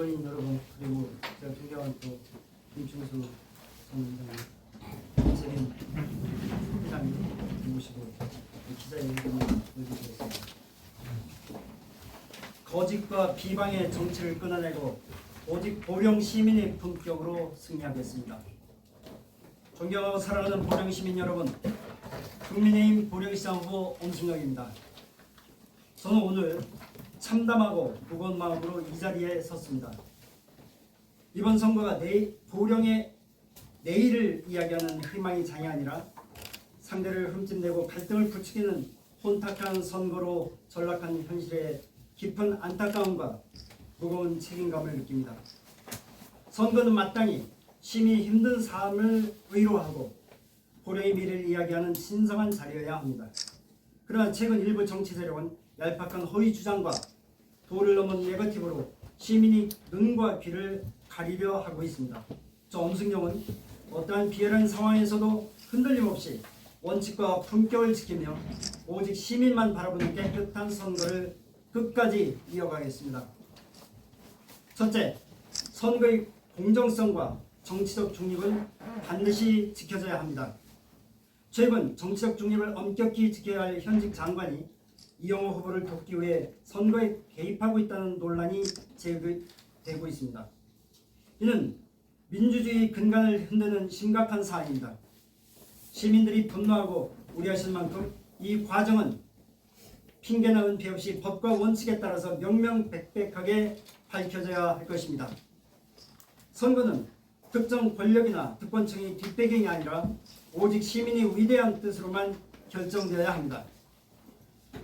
언론인 여러분, 그리고 제가 존경하는 또 김충수 선생님, 이재림 회장님 모시고 기자회견을 열어주셨습니다. 거짓과 비방의 정치를 끊어내고 오직 보령 시민의 품격으로 승리하겠습니다. 존경하고 사랑하는 보령 시민 여러분, 국민의힘 보령시장 후보 엄승혁입니다. 저는 오늘 참담하고 무거운 마음으로 이 자리에 섰습니다. 이번 선거가 보령의 내일을 이야기하는 희망의 장이 아니라 상대를 흠집내고 갈등을 부추기는 혼탁한 선거로 전락한 현실에 깊은 안타까움과 무거운 책임감을 느낍니다. 선거는 마땅히 시민이 힘든 삶을 의로하고 보령의 미래를 이야기하는 신성한 자리여야 합니다. 그러나 최근 일부 정치 세력은 얄팍한 허위 주장과 도를 넘은 네거티브로 시민이 눈과 귀를 가리려 하고 있습니다. 저 엄승용은 어떠한 비열한 상황에서도 흔들림 없이 원칙과 품격을 지키며 오직 시민만 바라보는 깨끗한 선거를 끝까지 이어가겠습니다. 첫째, 선거의 공정성과 정치적 중립은 반드시 지켜져야 합니다. 최근 정치적 중립을 엄격히 지켜야 할 현직 장관이 이영호 후보를 돕기 위해 선거에 개입하고 있다는 논란이 제기되고 있습니다. 이는 민주주의 근간을 흔드는 심각한 사안입니다. 시민들이 분노하고 우려하실 만큼 이 과정은 핑계나 은폐 없이 법과 원칙에 따라서 명명백백하게 밝혀져야 할 것입니다. 선거는 특정 권력이나 특권층의 뒷배경이 아니라 오직 시민의 위대한 뜻으로만 결정되어야 합니다.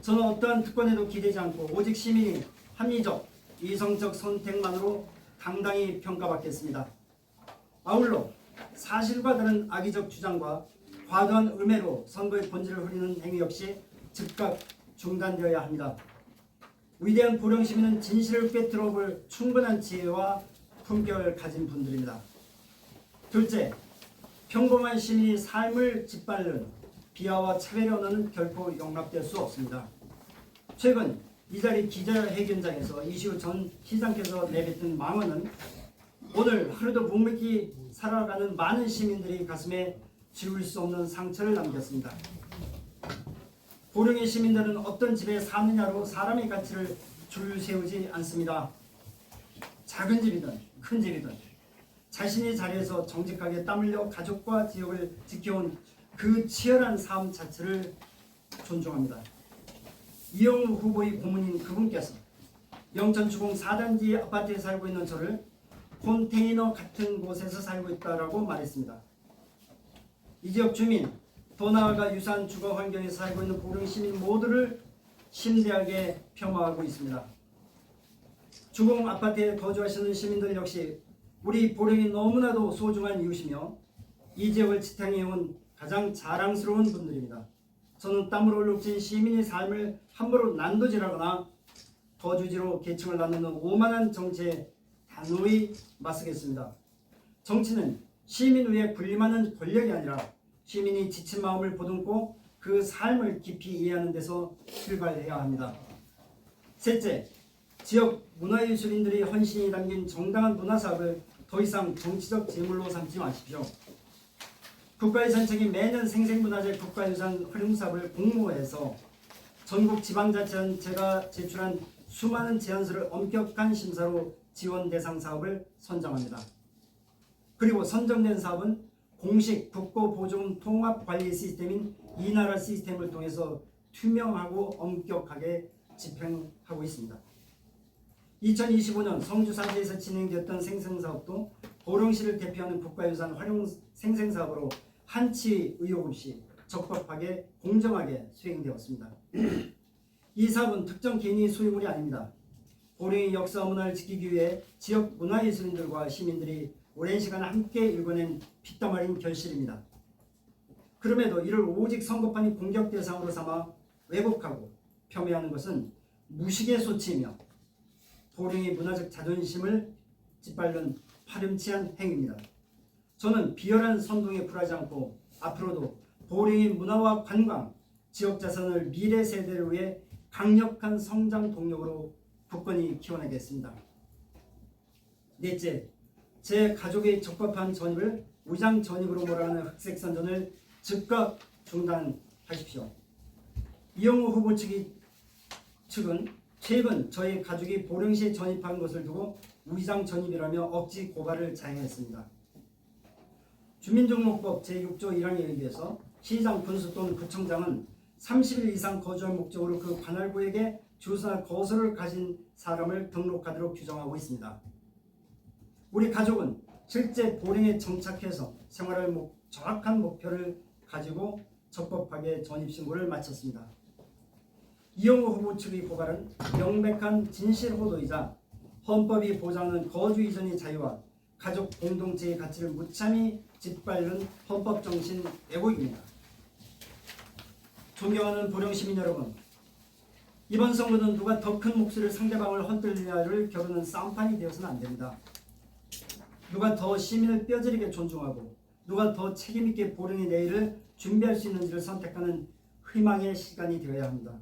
저는 어떠한 특권에도 기대지 않고 오직 시민이 합리적, 이성적 선택만으로 당당히 평가받겠습니다. 아울러 사실과 다른 악의적 주장과 과도한 음해로 선거의 본질을 흐리는 행위 역시 즉각 중단되어야 합니다. 위대한 보령 시민은 진실을 꿰뚫어 볼 충분한 지혜와 품격을 가진 분들입니다. 둘째, 평범한 시민이 삶을 짓밟는 비하와 차별의 언어는 결코 용납될 수 없습니다. 최근 이 자리 기자회견장에서 이시우 전 시장께서 내뱉은 망언은 오늘 하루도 묵묵히 살아가는 많은 시민들이 가슴에 지울 수 없는 상처를 남겼습니다. 보령의 시민들은 어떤 집에 사느냐로 사람의 가치를 줄 세우지 않습니다. 작은 집이든 큰 집이든 자신의 자리에서 정직하게 땀 흘려 가족과 지역을 지켜온 그 치열한 삶 자체를 존중합니다. 이영우 후보의 고문인 그분께서 영천주공 4단지 아파트에 살고 있는 저를 컨테이너 같은 곳에서 살고 있다고 말했습니다. 이 지역 주민, 더 나아가 유사한 주거 환경에서 살고 있는 보령 시민 모두를 심대하게 폄하하고 있습니다. 주공 아파트에 거주하시는 시민들 역시 우리 보령이 너무나도 소중한 이웃이며 이 지역을 지탱해온 가장 자랑스러운 분들입니다. 저는 땀으로 얼룩진 시민의 삶을 함부로 난도질하거나 거주지로 계층을 나누는 오만한 정치에 단호히 맞서겠습니다. 정치는 시민 위에 군림하는 권력이 아니라 시민이 지친 마음을 보듬고 그 삶을 깊이 이해하는 데서 출발해야 합니다. 셋째, 지역 문화예술인들이 헌신이 담긴 정당한 문화사업을 더 이상 정치적 제물로 삼지 마십시오. 국가유산청이 매년 생생문화재 국가유산 활용사업을 공모해서 전국 지방자치단체가 제출한 수많은 제안서를 엄격한 심사로 지원 대상 사업을 선정합니다. 그리고 선정된 사업은 공식 국고보조금 통합관리 시스템인 이나라 시스템을 통해서 투명하고 엄격하게 집행하고 있습니다. 2025년 성주사지에서 진행되었던 생생사업도 보령시를 대표하는 국가유산 활용 생생사업으로 한치 의혹 없이 적법하게 공정하게 수행되었습니다. 이 사업은 특정 개인의 소유물이 아닙니다. 보령의 역사와 문화를 지키기 위해 지역 문화예술인들과 시민들이 오랜 시간 함께 일궈낸 피땀 흘린 결실입니다. 그럼에도 이를 오직 선거판이 공격 대상으로 삼아 왜곡하고 폄훼하는 것은 무식의 소치이며 보령의 문화적 자존심을 짓밟는 파렴치한 행위입니다. 저는 비열한 선동에 굴하지 않고 앞으로도 보령의 문화와 관광, 지역 자산을 미래 세대를 위해 강력한 성장 동력으로 굳건히 키워내겠습니다. 넷째, 제 가족의 적법한 전입을 위장 전입으로 몰아가는 흑색 선전을 즉각 중단하십시오. 이영호 후보 측은 최근 저희 가족이 보령시에 전입한 것을 두고 위장 전입이라며 억지 고발을 자행했습니다. 주민등록법 제6조 1항에 의해서 시장, 군수 또는 구청장은 30일 이상 거주할 목적으로 그 관할구에게 주소나 거소를 가진 사람을 등록하도록 규정하고 있습니다. 우리 가족은 실제 보령에 정착해서 생활할 정확한 목표를 가지고 적법하게 전입신고를 마쳤습니다. 이영호 후보 측의 고발은 명백한 진실호도이자 헌법이 보장하는 거주 이전의 자유와 가족 공동체의 가치를 무참히 짓밟는 헌법정신 왜곡입니다. 존경하는 보령시민 여러분, 이번 선거는 누가 더 큰 목소리를 상대방을 헛들리냐를 겨루는 싸움판이 되어서는 안됩니다. 누가 더 시민을 뼈저리게 존중하고 누가 더 책임있게 보령의 내일을 준비할 수 있는지를 선택하는 희망의 시간이 되어야 합니다.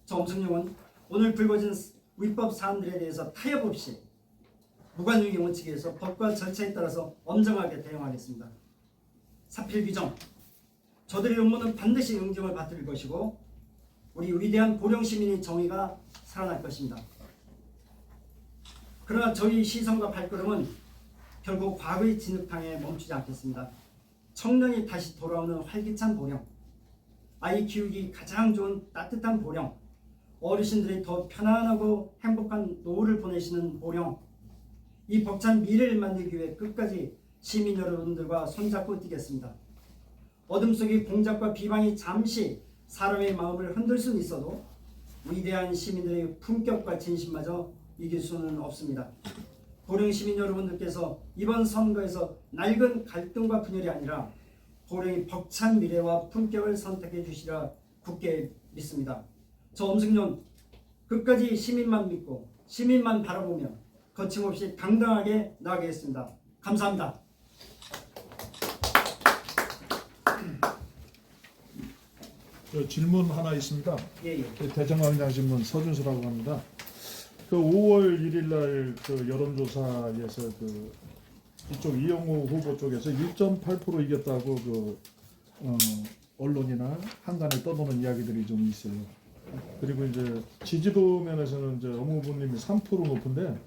저 엄승용은 오늘 불거진 위법 사안들에 대해서 타협 없이 무관유기 원칙에서 법과 절차에 따라서 엄정하게 대응하겠습니다. 사필 규정, 저들의 음모는 반드시 응징을 받을 것이고 우리 위대한 보령시민의 정의가 살아날 것입니다. 그러나 저희 시선과 발걸음은 결국 과거의 진흙탕에 멈추지 않겠습니다. 청년이 다시 돌아오는 활기찬 보령, 아이 키우기 가장 좋은 따뜻한 보령, 어르신들이 더 편안하고 행복한 노후를 보내시는 보령, 이 벅찬 미래를 만들기 위해 끝까지 시민 여러분들과 손잡고 뛰겠습니다. 어둠 속의 공작과 비방이 잠시 사람의 마음을 흔들 수는 있어도 위대한 시민들의 품격과 진심마저 이길 수는 없습니다. 보령 시민 여러분들께서 이번 선거에서 낡은 갈등과 분열이 아니라 보령의 벅찬 미래와 품격을 선택해 주시라 굳게 믿습니다. 저 엄승용 끝까지 시민만 믿고 시민만 바라보며 거침없이 당당하게 나아가겠습니다. 감사합니다. 질문 하나 있습니다. 예. 대전광장신문 서준수라고 합니다. 그 5월 1일 날 그 여론조사에서 그 이쪽 이영호 후보 쪽에서 1.8% 이겼다고 그 언론이나 한간에 떠도는 이야기들이 좀 있어요. 그리고 이제 지지도 면에서는 이제 엄 후보님이 3% 높은데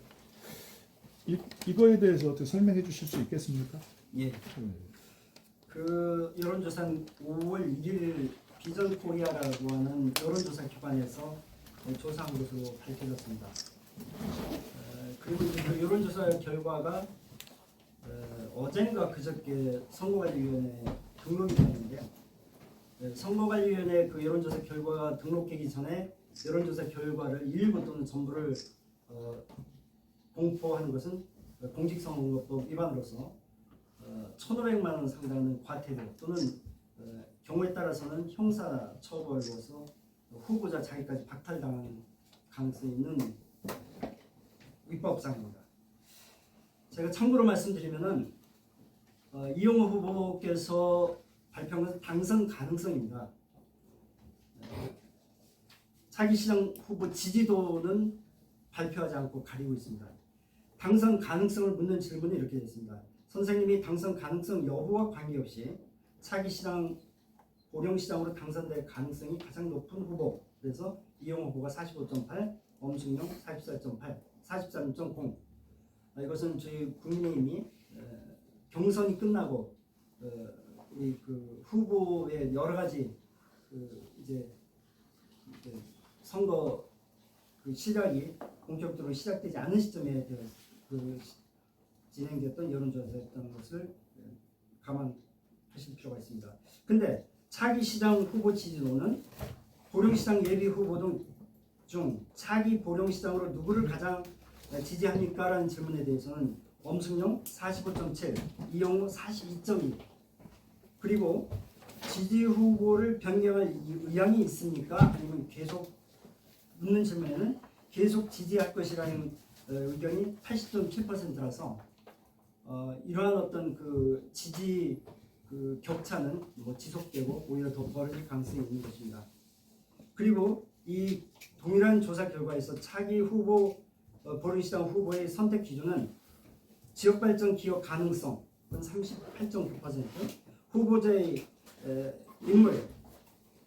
이거에 대해서 어떻게 설명해 주실 수 있겠습니까? 예. 그 여론조사는 5월 1일 비전코리아라고 하는 여론조사 기관에서 조사한 것으로 밝혀졌습니다. 그리고 그 여론조사 결과가 어젠가 그저께 선거관리위원회에 등록이 됐는데요. 선거관리위원회 그 여론조사 결과가 등록되기 전에 여론조사 결과를 일부 또는 전부를 공포하는 것은 공직선거법 위반으로서 1,500만 원 상당의 과태료 또는 경우에 따라서는 형사 처벌로서 후보자 자기까지 박탈당하는 가능성이 있는 위법사항입니다. 제가 참고로 말씀드리면은 이영호 후보께서 발표한 것은 당선 가능성입니다. 차기 시장 후보 지지도는 발표하지 않고 가리고 있습니다. 당선 가능성을 묻는 질문이 이렇게 됐습니다. 선생님이 당선 가능성 여부와 관계없이 차기 시장 보령시장으로 당선될 가능성이 가장 높은 후보, 그래서 이영호 후보가 45.8, 엄승용 44.8, 43.0. 이것은 저희 국민의힘이 경선이 끝나고 우리 그 후보의 여러 가지 이제 선거 그 시작이 본격적으로 시작되지 않은 시점에 진행됐던 여론조사였던 것을 감안하실 필요가 있습니다. 근데 차기 시장 후보 지지도는 보령시장 예비 후보 중 차기 보령시장으로 누구를 가장 지지합니까? 라는 질문에 대해서는 엄승용 45.7, 이영호 42.2. 그리고 지지 후보를 변경할 의향이 있습니까? 아니면 계속 묻는 질문에는 계속 지지할 것이라는 의견이 80.7%라서 이러한 어떤 그 지지 그 격차는 뭐 지속되고 오히려 더 벌어질 가능성이 있는 것입니다. 그리고 이 동일한 조사 결과에서 차기 후보 보령시장 후보의 선택 기준은 지역발전 기여 가능성은 38.9%, 후보자의 인물,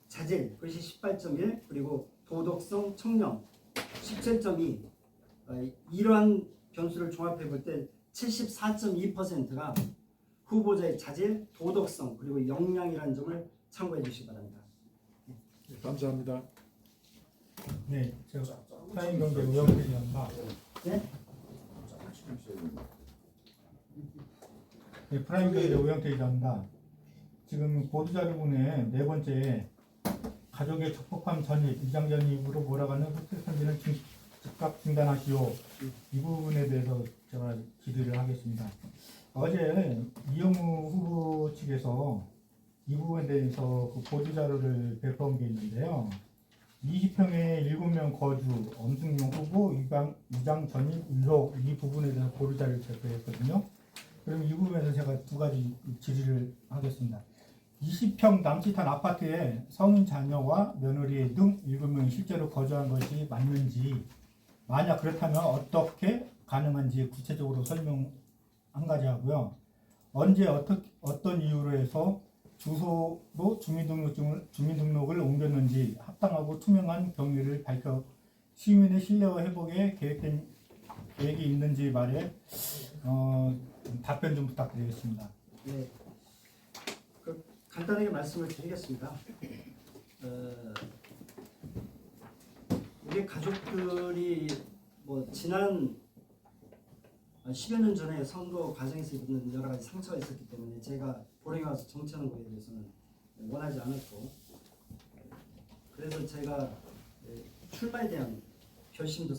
자질 그것이 18.1, 그리고 도덕성, 청렴 17.2. 이러한 변수를 종합해 볼 때 74.2%가 후보자의 자질, 도덕성 그리고 역량이라는 점을 참고해 주시기 바랍니다. 네, 감사합니다. 네, 제가 프라임 경제 우영필입니다. 네? 네, 프라임 경제 우영필입니다. 지금 보도자료문의 네 번째 가족의 적법한 전입, 이장 전입으로 몰아가는 호텔 선지는 즉각 중단하시오. 이 부분에 대해서 제가 질의를 하겠습니다. 어제 이영우 후보 측에서 이 부분에 대해서 그 보도자료를 배포한 게 있는데요. 20평에 7명 거주, 엄승용 후보, 이장 전입 의혹 이 부분에 대해서 보도자료를 제출했거든요. 그럼 이 부분에서 제가 두 가지 질의를 하겠습니다. 20평 남짓한 아파트에 성인 자녀와 며느리 등 7명이 실제로 거주한 것이 맞는지, 만약 그렇다면 어떻게 가능한지 구체적으로 설명 한 가지 하고요. 언제 어떤 이유로 해서 주소로 주민등록을 옮겼는지 합당하고 투명한 경위를 밝혀 시민의 신뢰와 회복에 계획이 있는지 말에 답변 좀 부탁드리겠습니다. 네. 간단하게 말씀을 드리겠습니다. 우리 가족들이 뭐 지난 10여 년 전에 선거 과정에서 입은 여러 가지 상처가 있었기 때문에 제가 보령에 와서 정치하는 거에 대해서는 원하지 않았고, 그래서 제가 출마에 대한 결심도